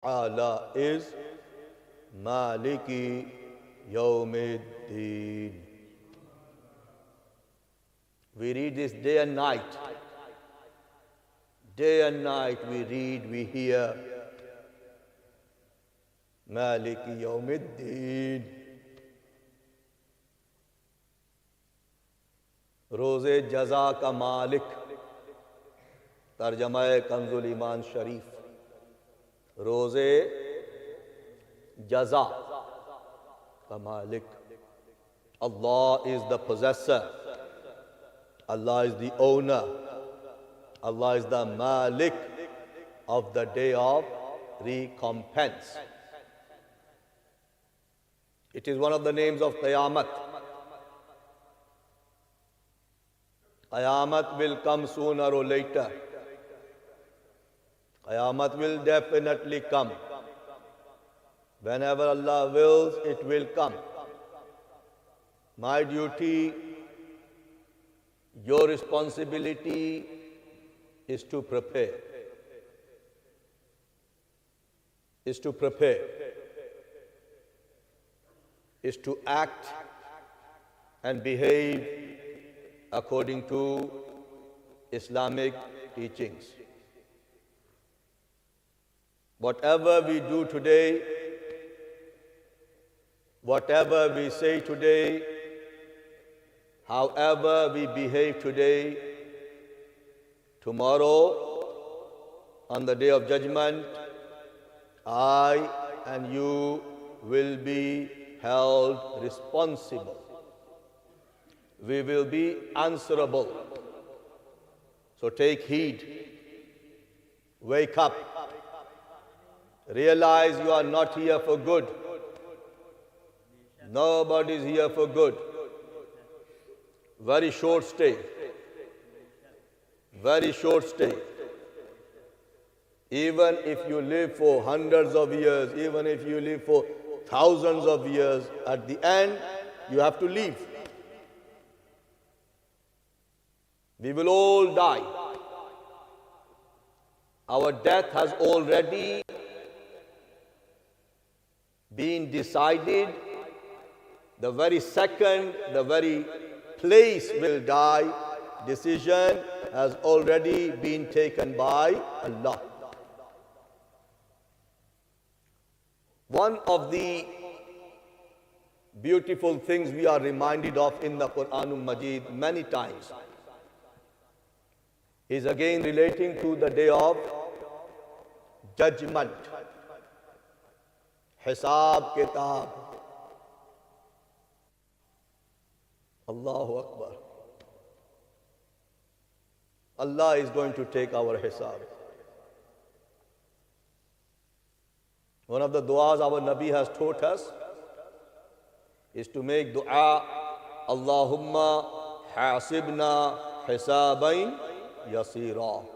ta'ala is Maliki Yawmiddin. We read this day and night. Day and night we read, we hear Maliki Yawmiddin. Roze Jaza ka Malik. Tarjama Kanzul Iman Sharif. Roze Jaza ka Malik. Allah is the possessor. Allah is the owner. Allah is the Malik of the day of recompense. It is one of the names of Qiyamah. Qiyamah will come sooner or later. Qiyamah will definitely come. Whenever Allah wills, it will come. My duty, your responsibility is to prepare. Is to prepare. Is to act and behave according to Islamic teachings. Whatever we do today, whatever we say today, however we behave today, tomorrow, on the day of judgment, I and you will be held responsible. We will be answerable. So take heed. Wake up. Realize you are not here for good. Nobody is here for good. Very short stay. Very short stay. Even if you live for hundreds of years, even if you live for thousands of years, at the end, you have to leave. We will all die. Our death has already been decided. The very second, the very place will die. Decision has already been taken by Allah. One of the beautiful things we are reminded of in the Quran Majid many times is again relating to the day of judgment. Hisab kitab. Allahu Akbar. Allah is going to take our hisab. One of the du'as our Nabi has taught us is to make dua, Allahumma hasibna hisabain yasira.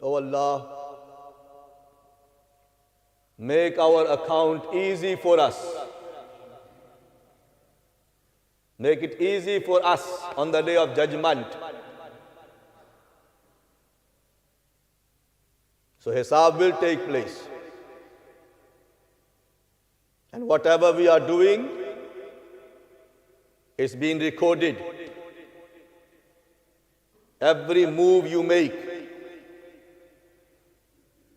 Oh Allah, make our account easy for us. Make it easy for us on the day of judgment. So hisab will take place. And whatever we are doing is being recorded. Every move you make,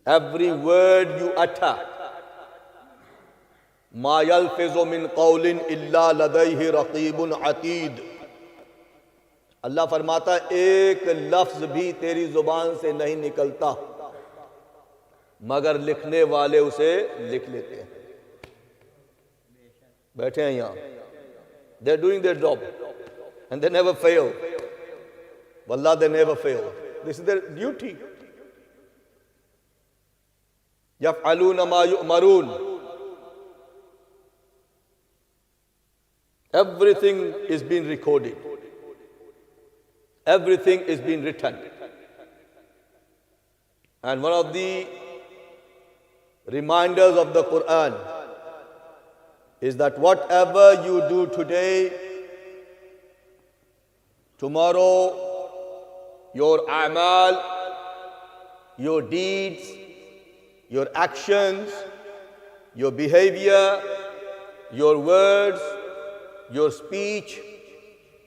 every word you utter. Ma yalfizu min qawlin illa ladayhi raqibun atid. Allah फरमाता एक लफ्ज भी तेरी जुबान से नहीं निकलता मगर लिखने वाले उसे लिख लेते हैं. बैठे हैं यहाँ. They are doing their job and they never fail. Wallah, they never fail. This is their duty. يَفْعَلُونَ مَا يُؤْمَرُونَ. Everything is being recorded. Everything is being written. And one of the reminders of the Quran is that whatever you do today, tomorrow your a'mal, your deeds, your actions, your behavior, your words, your speech,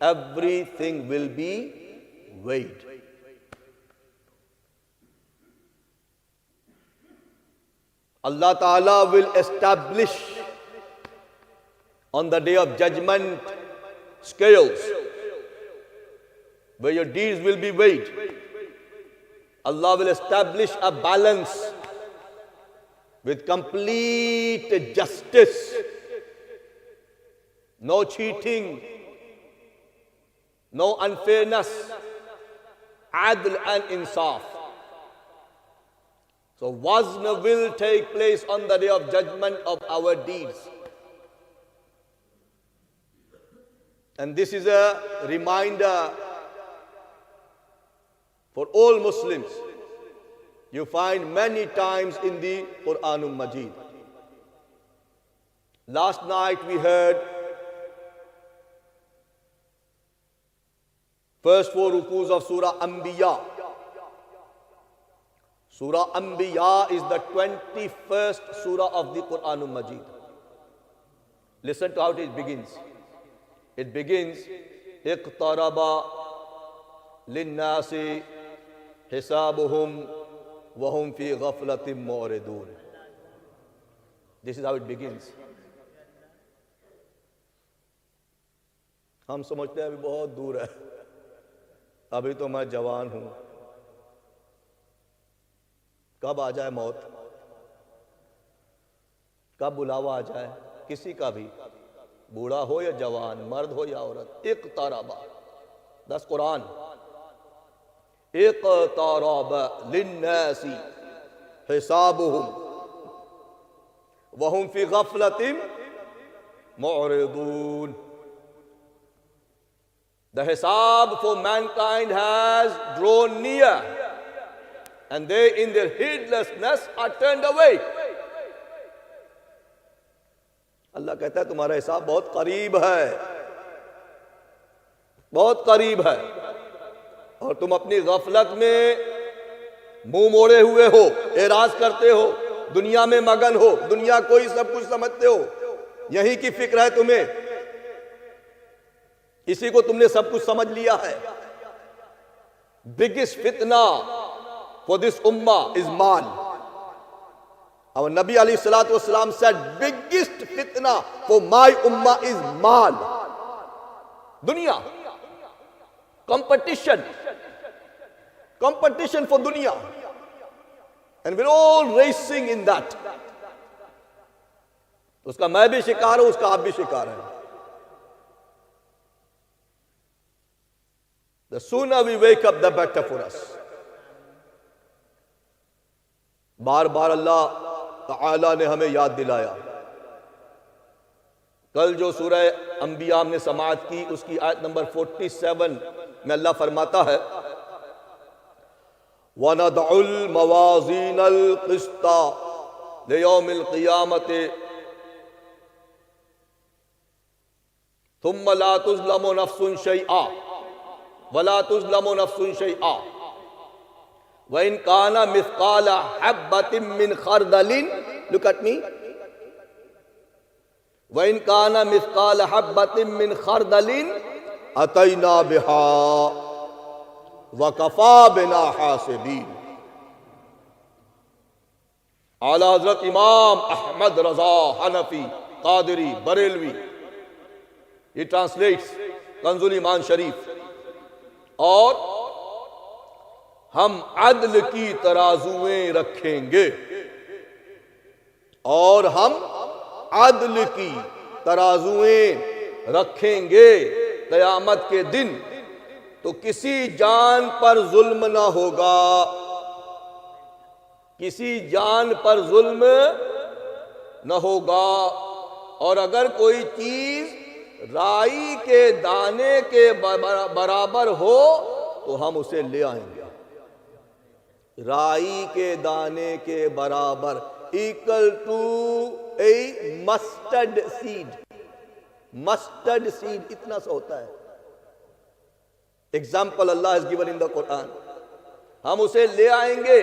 everything will be weighed. Allah Ta'ala will establish on the day of judgment scales where your deeds will be weighed. Allah will establish a balance with complete justice. No cheating, no unfairness, adl and insaf. So wazn will take place on the day of judgment of our deeds. And this is a reminder for all Muslims. You find many times in the Quranul Majid. Last night we heard first 4 rukus of Surah Anbiya. Surah Anbiya is the 21st surah of the Quranul Majid. Listen to how it begins. It begins, اقترب للناس حسابهم وهم في غفلة معرضون. This is how it begins. ہم سمجھتے ہیں ابھی بہت دور ہے، ابھی تو میں جوان ہوں، کب آ جائے موت، کب بلاوا آ جائے کسی کا بھی، بوڑھا ہو یا جوان، مرد ہو یا عورت. اقترب، that's قرآن. اقترب للناس حسابهم وهم في غفلة معرضون. The hisab for mankind has drawn near, and they in their heedlessness are turned away. اللہ کہتا ہے تمہارا حساب بہت قریب ہے، بہت قریب ہے، اور تم اپنی غفلت میں منہ موڑے ہوئے ہو، اعراض کرتے ہو، دنیا میں مگن ہو، دنیا کو ہی سب کچھ سمجھتے ہو، یہی کی فکر ہے تمہیں، اسی کو تم نے سب کچھ سمجھ لیا ہے. Biggest fitna for this ummah is mal. Our Nabi alayhi salatu wasalam said, biggest fitna for my ummah is mal. Dunya. Competition. Competition for dunya. And we're all racing in that. اس کا میں بھی شکار ہوں، اس کا آپ بھی شکار ہیں. The sooner we wake up, the better for us. بار بار اللہ تعالیٰ نے ہمیں یاد دلایا. کل جو سورہ انبیاء ہم نے سماعت کی، اس کی آیت نمبر 47 میں اللہ فرماتا ہے وَنَدْعُ الْمَوَازِينَ الْقِسْطَ لِيَوْمِ الْقِيَامَةِ ثُمَّ لَا تُظْلَمُ نَفْسٌ شَيْئًا وَلَا تُظْلَمُ نَفْسٌ شَيْئًا وَإِنْ كَانَ مِثْقَالَ حَبَّةٍ مِّنْ خَرْدَلٍ. Look at me. وَإِنْ كَانَ مِثْقَالَ حَبَّةٍ مِّنْ خَرْدَلٍ أَتَيْنَا بِهَا وَكَفَى بِنَا حَاسِبِينَ. اعلیٰ حضرت امام احمد رضا حنفی قادری بریلوی، یہ ٹرانسلیٹس کنز الایمان شریف، اور ہم عدل کی ترازویں رکھیں گے، اور ہم عدل کی ترازویں رکھیں گے قیامت کے دن، تو کسی جان پر ظلم نہ ہوگا، کسی جان پر ظلم نہ ہوگا. اور اگر کوئی چیز رائی کے دانے کے برابر ہو تو ہم اسے لے آئیں گے. رائی کے دانے کے برابر equal to a mustard seed. mustard seed اتنا سا ہوتا ہے. Example Allah has given in the Quran, हम उसे ले आएंगे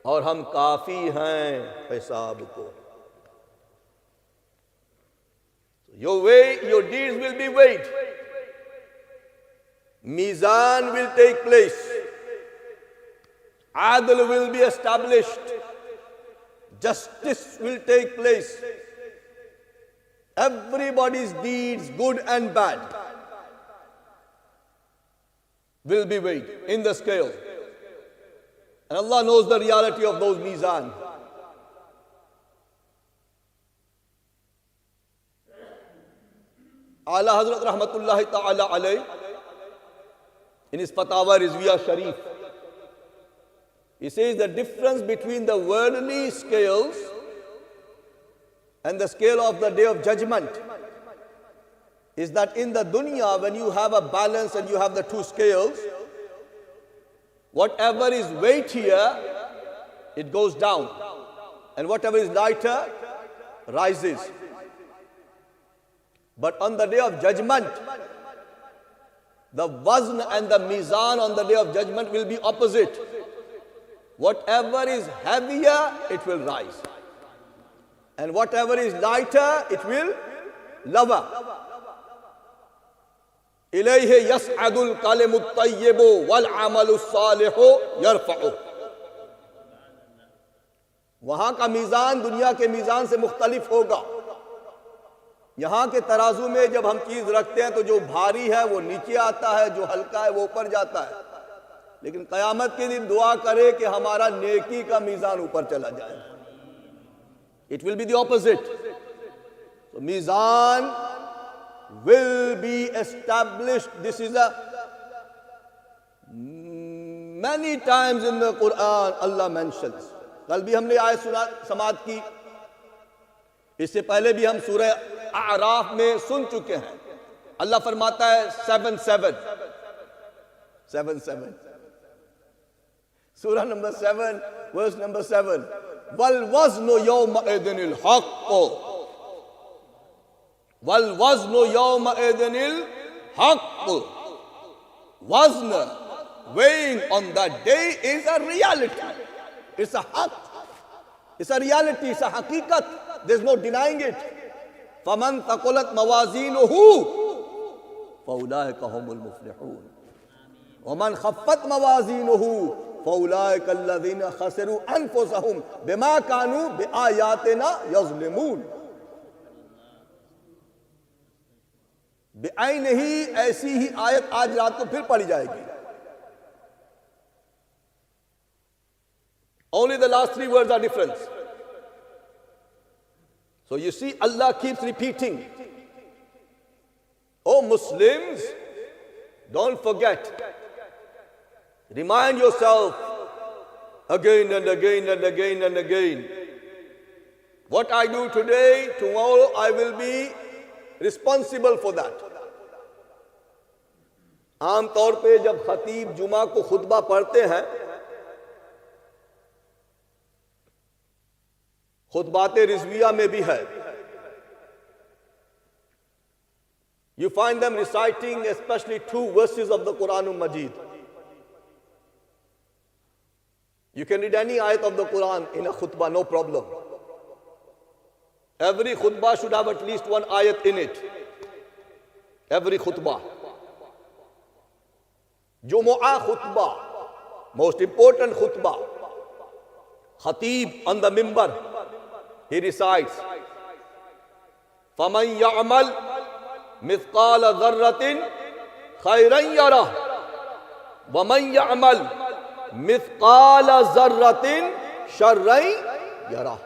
और हम काफी हैं हिसाब को। Your deeds will be weighed. Mizan will take place. Adl will be established. Justice will take place. Everybody's deeds, good and bad, will be weighed in the scale. And Allah knows the reality of those mizan. Ala Hazrat Rahmatullahi Ta'ala alayh, in his Fatawa Rizviya Sharif, he says the difference between the worldly scales and the scale of the Day of Judgment is that in the dunya, when you have a balance and you have the two scales, whatever is weightier, it goes down, and whatever is lighter, rises. But on the Day of Judgment, the wazn and the mizan on the Day of Judgment will be opposite. Whatever is heavier, it will rise. And whatever is lighter, it will lower. إِلَيْهِ يَسْعَدُ الْكَلِمُ الطَّيِّبُ وَالْعَمَلُ الصَّالِحُ يَرْفَعُ. वहां का मीज़ान दुनिया के मीज़ान से मुख्तलिफ होगा। यहाँ के तराजू में जब हम चीज रखते हैं तो जो भारी है वो नीचे आता है, जो हल्का है वो ऊपर जाता है। लेकिन क़यामत के दिन दुआ करे कि हमारा नेकी का मीज़ान ऊपर चला जाए। It will be the opposite. So mizan will be established. This is many times in the Quran Allah mentions. कल भी हमने आयत समात की, इससे पहले भी हम सूरह आराफ में सुन चुके हैं। अल्लाह फरमाता है 7-7 सूरह नंबर 7 वर्स नंबर 7, वल वज़्नु यौमइज़िनिल हक़्क़, वल वज़्नु यौमइज़िनिल हक़्क़। Wazn, weighing on that day, is a reality. It's a haqq. It's a reality. It's a haqiqat. There's no denying it. فَمَنْ ثَقُلَتْ مَوَازِينُهُ فَأُولَٰئِكَ هُمُ الْمُفْلِحُونَ وَمَنْ خَفَّتْ مَوَازِينُهُ فَأُولَٰئِكَ الَّذِينَ خَسِرُوا أَنفُسَهُمْ بِمَا كَانُوا بِآيَاتِنَا يَظْلِمُونَ. बेआईन ही ऐसी ही आयत आज रात को फिर पढ़ी जाएगी. Only the last 3 words are different. So you see, Allah keeps repeating, oh Muslims, don't forget, remind yourself again and again and again and again, what I do today, tomorrow I will be responsible for that. आम तौर पे जब खतीब जुमा को खुतबा पढ़ते हैं, खुतबाते रिजविया में भी है, you find them reciting especially 2 verses of the Quran Majid. You can read any ayat of the Quran in a khutbah, no problem. Every khutbah should have at least 1 ayat in it. Every khutbah. Jumu'ah khutbah, most important khutbah. Khatib on the mimbar, he recites, فَمَنْ يَعْمَلْ مِثْقَالَ ذَرَّةٍ خَيْرًا يَرَهُ وَمَنْ يَعْمَلْ مِثْقَالَ ذَرَّةٍ شَرًّا يَرَهُ.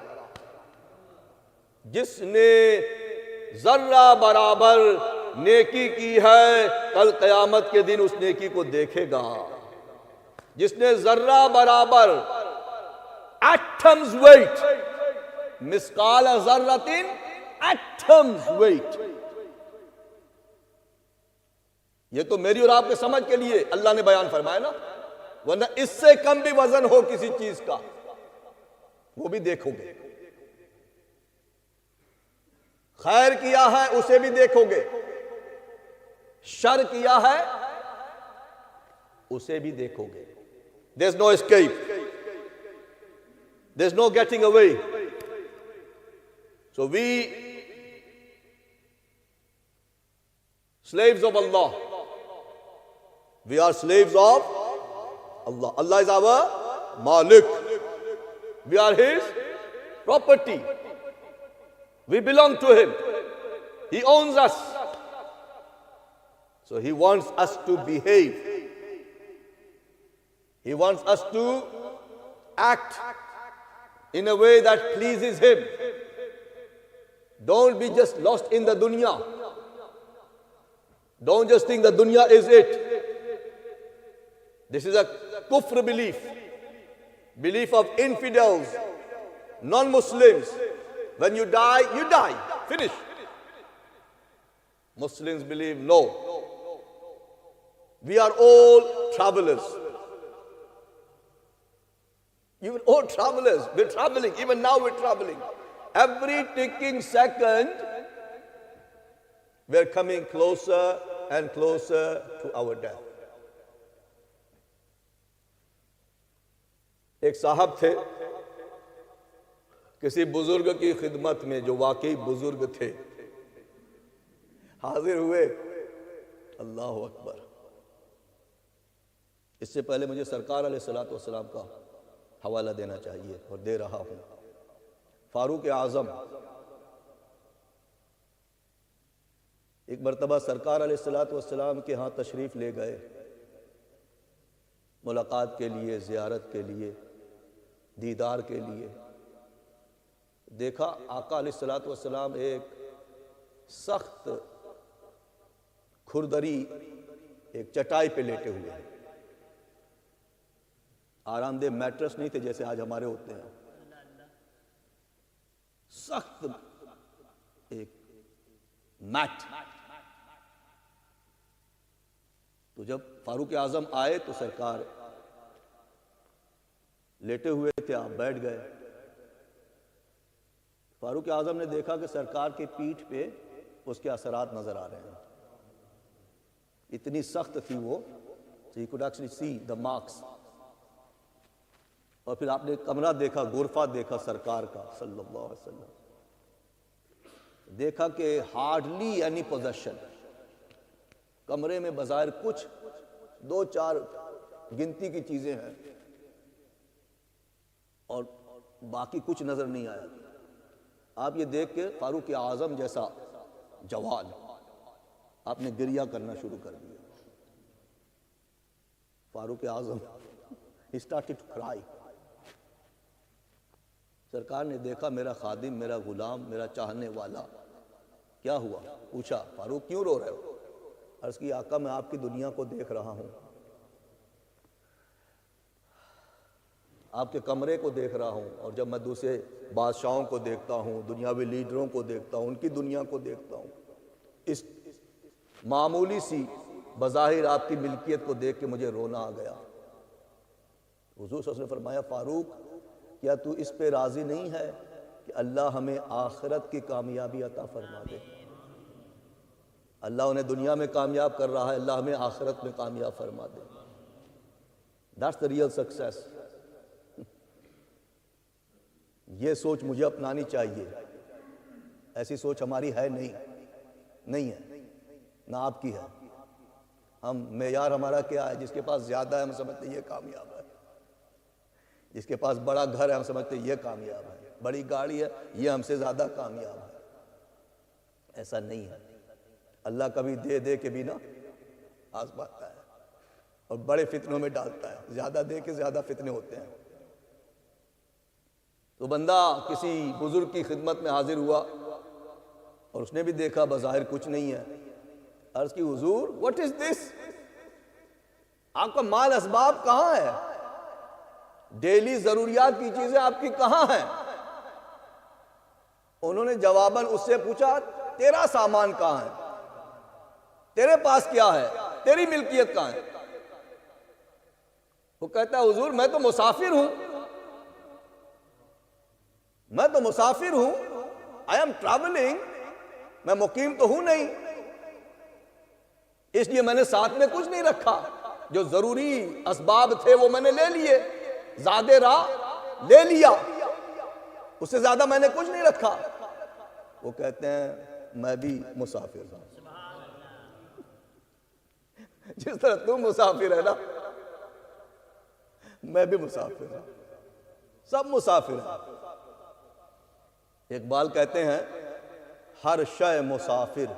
जिसने जर्रा बराबर नेकी की है, कल कयामत के दिन उस नेकी को देखेगा. जिसने जर्रा बराबर, atoms weight, मिस्काल जर्रतिन, atoms weight. ये तो मेरी और आपके समझ के लिए अल्लाह ने बयान फरमाया ना, वरना इससे कम भी वजन हो किसी चीज का, वो भी देखोगे. खैर किया है उसे भी देखोगे, शर किया है اسے بھی دیکھو گے. There's no escape. There's no getting away. So we, slaves of Allah, we are slaves of Allah. Allah is our Malik. We are His property. We belong to Him. He owns us. So He wants us to behave. He wants us to act in a way that pleases Him. Don't be just lost in the dunya. Don't just think the dunya is it. This is a kufr belief. Belief of infidels, non-Muslims. When you die, you die. Finish. Muslims believe no. We are all travelers. Even all travelers. We're traveling. Even now we're traveling. Every ticking second, we're coming closer and closer to our death. ایک صاحب تھے کسی بزرگ کی خدمت میں جو واقعی بزرگ تھے، حاضر ہوئے. اللہ اکبر. اس سے پہلے مجھے سرکار علیہ الصلوۃ والسلام کا حوالہ دینا چاہیے اور دے رہا ہوں. فاروق اعظم ایک مرتبہ سرکار علیہ الصلوۃ والسلام کے ہاں تشریف لے گئے، ملاقات کے لیے، زیارت کے لیے، دیدار کے لیے. دیکھا آقا علیہ الصلوۃ والسلام ایک سخت کھردری ایک چٹائی پہ لیٹے ہوئے ہیں. آرام دہ میٹرس نہیں تھے جیسے آج ہمارے ہوتے ہیں، سخت ایک میٹ. تو جب فاروق اعظم آئے تو سرکار لیٹے ہوئے تھے، آپ بیٹھ گئے. فاروق اعظم نے دیکھا کہ سرکار کی پیٹھ پہ اس کے اثرات نظر آ رہے ہیں. اتنی سخت تھی وہ. So he could actually see the marks. اور پھر آپ نے کمرہ دیکھا، غرفہ دیکھا سرکار کا صلی اللہ علیہ وسلم. دیکھا کہ hardly any possession. کمرے میں بظاہر کچھ 2-4 گنتی کی چیزیں ہیں اور باقی کچھ نظر نہیں آیا. آپ یہ دیکھ کے فاروق اعظم جیسا جوان آپ نے گریہ کرنا شروع کر دیا. فاروق اعظم he started to cry. سرکار نے دیکھا میرا خادم، میرا غلام، میرا چاہنے والا. کیا ہوا؟ پوچھا فاروق کیوں رو رہے ہو؟ عرض کی آقا میں آپ کی دنیا کو دیکھ رہا ہوں، آپ کے کمرے کو دیکھ رہا ہوں، اور جب میں دوسرے بادشاہوں کو دیکھتا ہوں، دنیاوی لیڈروں کو دیکھتا ہوں، ان کی دنیا کو دیکھتا ہوں، اس معمولی سی بظاہر آپ کی ملکیت کو دیکھ کے مجھے رونا آ گیا. حضور صلی اللہ علیہ وسلم نے فرمایا فاروق کیا تو اس پہ راضی نہیں ہے کہ اللہ ہمیں آخرت کی کامیابی عطا فرما دے؟ اللہ انہیں دنیا میں کامیاب کر رہا ہے، اللہ ہمیں آخرت میں کامیاب فرما دے. That's the real success. یہ سوچ مجھے اپنانی چاہیے. ایسی سوچ ہماری ہے نہیں ہے، نہ آپ کی ہے. ہم معیار ہمارا کیا ہے؟ جس کے پاس زیادہ ہے ہم سمجھتے ہیں یہ کامیاب ہے، جس کے پاس بڑا گھر ہے ہم سمجھتے ہیں یہ کامیاب ہے، بڑی گاڑی ہے یہ ہم سے زیادہ کامیاب ہے. ایسا نہیں ہے. اللہ کبھی دے کے بھی نا آزماتا ہے اور بڑے فتنوں میں ڈالتا ہے. زیادہ دے کے زیادہ فتنے ہوتے ہیں. تو بندہ کسی بزرگ کی خدمت میں حاضر ہوا اور اس نے بھی دیکھا بظاہر کچھ نہیں ہے. عرض کی حضور what is this؟ آپ کا مال اسباب کہاں ہے؟ ڈیلی ضروریات کی چیزیں آپ کی کہاں ہیں؟ انہوں نے جواباً اس سے پوچھا تیرا سامان کہاں ہے؟ تیرے پاس کیا ہے؟ تیری ملکیت کہاں ہے؟ وہ کہتا ہے حضور میں تو مسافر ہوں، I am traveling، میں مقیم تو ہوں نہیں، اس لیے میں نے ساتھ میں کچھ نہیں رکھا. جو ضروری اسباب تھے وہ میں نے لے لیے، زاد راہ لے لیا، اس سے زیادہ میں نے کچھ نہیں رکھا۔ وہ کہتے ہیں میں بھی مسافر ہوں، جس طرح تم مسافر ہے نا میں بھی مسافر ہوں، سب مسافر ہیں۔ اقبال کہتے ہیں ہر شے مسافر،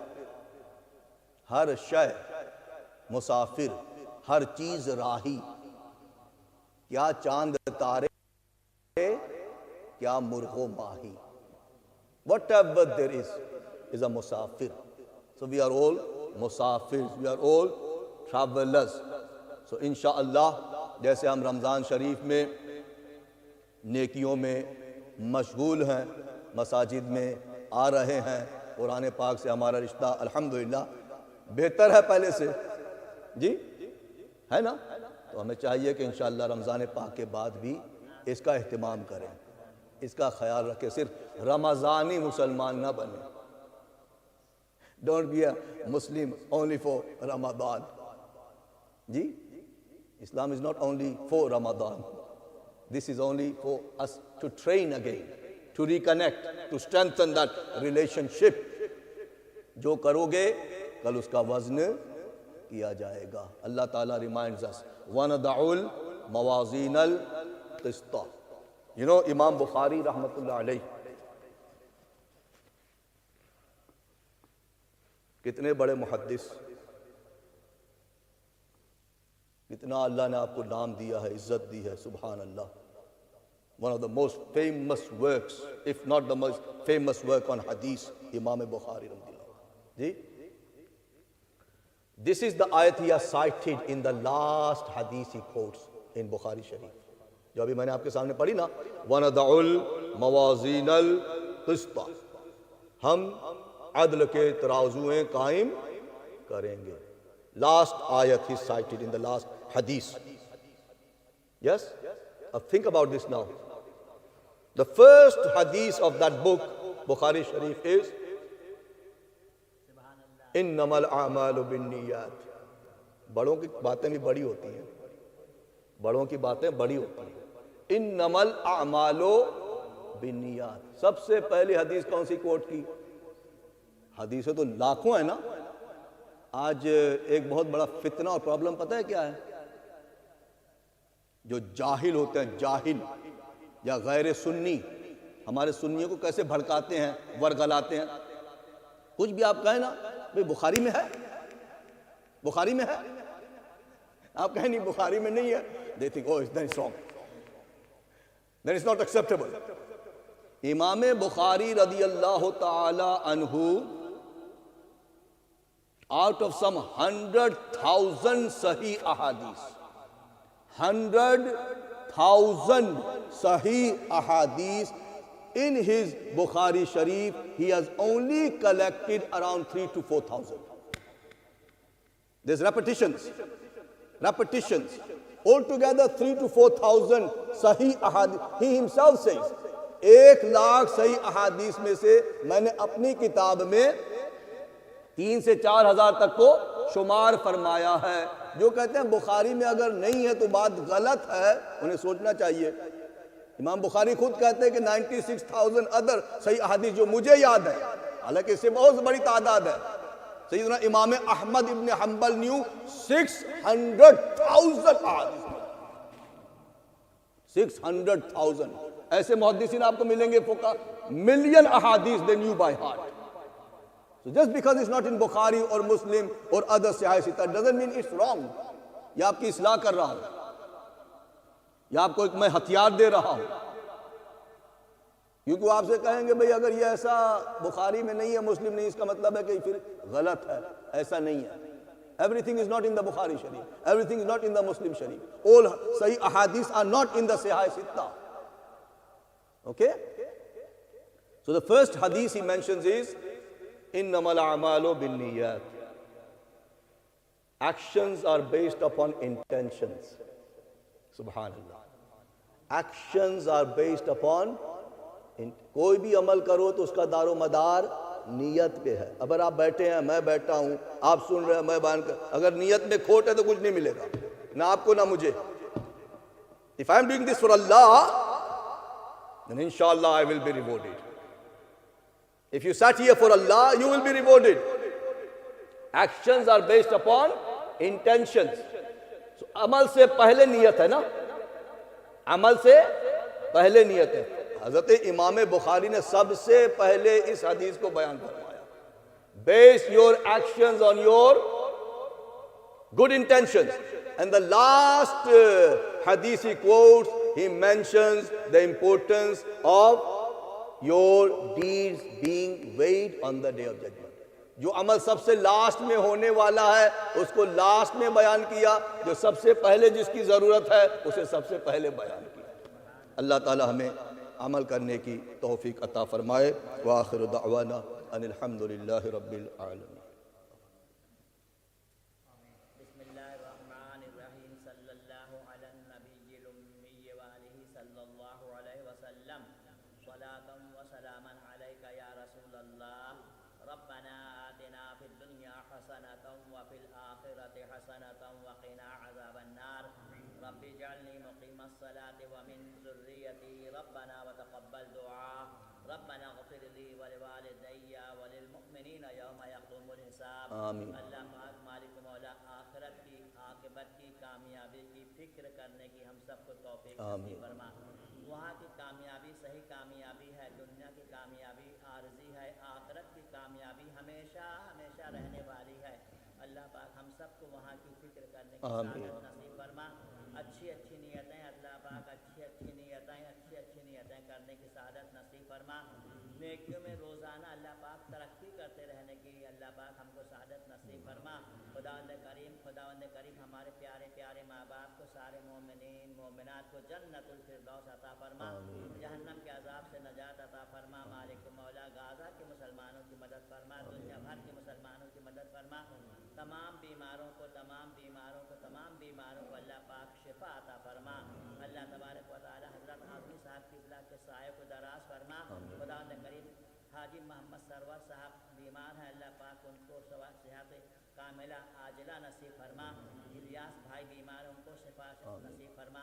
ہر شے مسافر، ہر چیز راہی، کیا چاند تارے کیا مرغ و ماہی۔ Whatever there is a musafir. So we are all musafirs, we are all travelers. So انشاءاللہ جیسے ہم رمضان شریف میں نیکیوں میں مشغول ہیں، مساجد میں آ رہے ہیں، قرآن پاک سے ہمارا رشتہ الحمدللہ بہتر ہے پہلے سے، جی ہے نا؟ تو ہمیں چاہیے کہ انشاءاللہ رمضان پاک کے بعد بھی اس کا اہتمام کریں، اس کا خیال رکھیں، صرف رمضانی مسلمان نہ بنیں۔ Don't be a Muslim only for Ramadan. G Islam is not only for Ramadan. This is only for us to train again, to reconnect, to strengthen that relationship. جو کرو گے کل اس کا وزن کیا جائے گا۔ اللہ تعالیٰ reminds us وَنَضَعُ الْمَوَازِينَ الْقِسْطَ۔ You know امام بخاری رحمۃ اللہ علیہ کتنے بڑے محدث، کتنا اللہ نے آپ کو نام دیا ہے، عزت دی ہے، سبحان اللہ۔ One of the most famous works, if not the most famous work on hadith, امام بخاری رحمۃ اللہ جی۔ This is the ayat he has cited in the last hadith he quotes in Bukhari Sharif، جو ابھی میں نے آپ کے سامنے پڑھی نا، وَنَضَعُ الْمَوَازِينَ الْقِسْطَ، ہم عدل کے ترازویں قائم کریں گے۔ Last ayat he cited in the last hadith. Yes? Think about this now. The first hadith of that book, Bukhari Sharif, is إِنَّمَا الْأَعْمَالُ بِالنِّيَّاتِ۔ بڑوں کی باتیں بھی بڑی ہوتی ہیں، بڑوں کی باتیں بڑی ہوتی ہیں۔ إِنَّمَا الْأَعْمَالُ بِالنِّيَّاتِ۔ سب سے پہلی حدیث کون سی کوٹ کی؟ حدیثیں تو لاکھوں ہیں نا۔ آج ایک بہت بڑا فتنہ اور پرابلم پتہ ہے کیا ہے؟ جو جاہل ہوتے ہیں، جاہل یا غیر سنی، ہمارے سنیوں کو کیسے بھڑکاتے ہیں، ورگلاتے ہیں۔ کچھ بھی آپ کہیں نا بھئی بخاری میں ہے، بخاری میں ہے، آپ کہیں نہیں بخاری میں نہیں ہے، they think oh then it's wrong, then it's not acceptable۔ امام بخاری رضی اللہ تعالی عنہ out of some 100,000 sahih ahadith, 100,000 sahih ahadith, in his Bukhari Sharif he has only collected around 3,000 to 4,000. There's repetitions, altogether 3,000 to 4,000 sahih ahadith. He himself says 1,00,000 صحیح احادیث میں سے میں نے اپنی کتاب میں 3,000 سے 4,000 تک کو شمار فرمایا ہے۔ جو کہتے ہیں بخاری میں اگر نہیں ہے تو بات غلط ہے، انہیں سوچنا چاہیے۔ امام بخاری خود کہتے ہیں کہ 96,000 ادر صحیح احادیث جو مجھے یاد ہے، حالانکہ اس سے بہت بڑی تعداد ہے۔ سیدنا امام احمد ابن حنبل نیو 600,000 احادیث، 600,000۔ ایسے محدثین آپ کو ملیں گے فقہ ملین احادیث they knew by heart. So just because it's not in Bukhari or Muslim or other Sahih Sittah doesn't mean it's wrong. یا آپ کی اصلاح کر رہا ہوں، یا آپ کو ایک میں ہتھیار دے رہا ہوں، کیونکہ آپ سے کہیں گے بھئی اگر یہ ایسا بخاری میں نہیں ہے، مسلم نہیں، اس کا مطلب ہے کہ پھر غلط ہے۔ ایسا نہیں ہے۔ Everything is not in the Bukhari Sharif. Everything is not in the Muslim Sharif. All Sahih ahadith are not in the Sahih Sittah. Okay? So the first hadith he mentions is إِنَّمَا الْأَعْمَالُ بِالنِّيَّاتِ. Actions are based upon intentions. Subhanallah. Actions are based upon کوئی بھی عمل کرو تو اس کا دار و مدار نیت پہ ہے۔ اگر آپ بیٹھے ہیں، میں بیٹھا ہوں، آپ سن رہے ہیں، میں بیان کر، اگر نیت میں کھوٹ ہے تو کچھ نہیں ملے گا۔ نہ آپ کو نہ مجھے. If I am doing this for Allah, then inshallah I will be rewarded. If you sat here for Allah, you will be rewarded. Actions are based upon intentions. So, عمل سے پہلے نیت ہے نا, عمل سے پہلے نیت ہے. حضرت امام بخاری نے سب سے پہلے اس حدیث کو بیان فرمایا. Base your actions on your good intentions. And the last hadith he quotes, he mentions the importance of your deeds being weighed on the day of judgment. جو عمل سب سے لاسٹ میں ہونے والا ہے اس کو لاسٹ میں بیان کیا, جو سب سے پہلے جس کی ضرورت ہے اسے سب سے پہلے بیان کیا. اللہ تعالی ہمیں عمل کرنے کی توفیق عطا فرمائے. وآخر دعوانا ان الحمدللہ رب العالمین. رب اجعلني مقيم الصلاة ومن ذريتي ربنا وتقبل دعاء ربنا اغفر لي ولوالدي وللمؤمنين يوم يقوم الحساب. اللہ پاک مالک مولا آخرت کی عاقبت کی کامیابی کی فکر کرنے کی ہم سب کو توفیق نصیب فرما. وہاں کی کامیابی صحیح کامیابی ہے, دنیا کی کامیابی عارضی ہے, آخرت کی کامیابی ہمیشہ ہمیشہ رہنے والی ہے. اللہ پاک ہم سب کو وہاں کی فکر کرنے کی سعادت نصیب فرما. اچھی اچھی نیتیں اللہ پاک اچھی اچھی نیتیں کرنے کی سعادت نصیب فرما. نیکیوں میں روزانہ اللہ پاک ترقی کرتے رہنے کی اللہ پاک ہم کو سعادت نصیب فرما. خداوند کریم ہمارے پیارے پیارے ماں باپ کو, سارے مومنین مومنات کو جنت الفردوس عطا فرما. جہنم کے عذاب سے نجات عطا فرما. مالک مولا غازہ کے مسلمانوں کی مدد فرما, دنیا بھر کے مسلمانوں کی مدد فرما. تمام بیماروں کو اللہ پاک شفا عطا فرما. اللہ تبارک و تعالی حضرت حاضری صاحب کی اطلاع کے سائے کو دراز فرما. خداوند کریم حاجی محمد سرور صاحب بیمار ہیں, اللہ پاک ان کو صحت کاملہ عاجلہ نصیب فرما. الیاس بھائی بیمار ہیں, ان کو شفا نصیب فرما.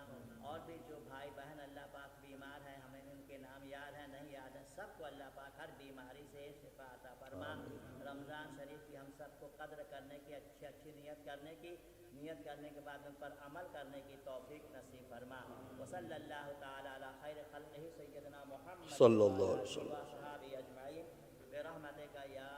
اور بھی جو بھائی بہن اللہ پاک بیمار ہیں, ہمیں ان کے نام یاد ہیں نہیں یاد ہیں, سب کو اللہ پاک ہر بیماری سے شفا عطا فرما. رمضان شریف کی ہم سب کو قدر کرنے کی, اچھی نیت کرنے کے بعد ان پر عمل کرنے کی توفیق نصیب فرما. وصلی اللہ تعالی علی خیر خلقہ سیدنا محمد صلی اللہ علیہ وسلم و صحابہ اجمعین برحمتک یا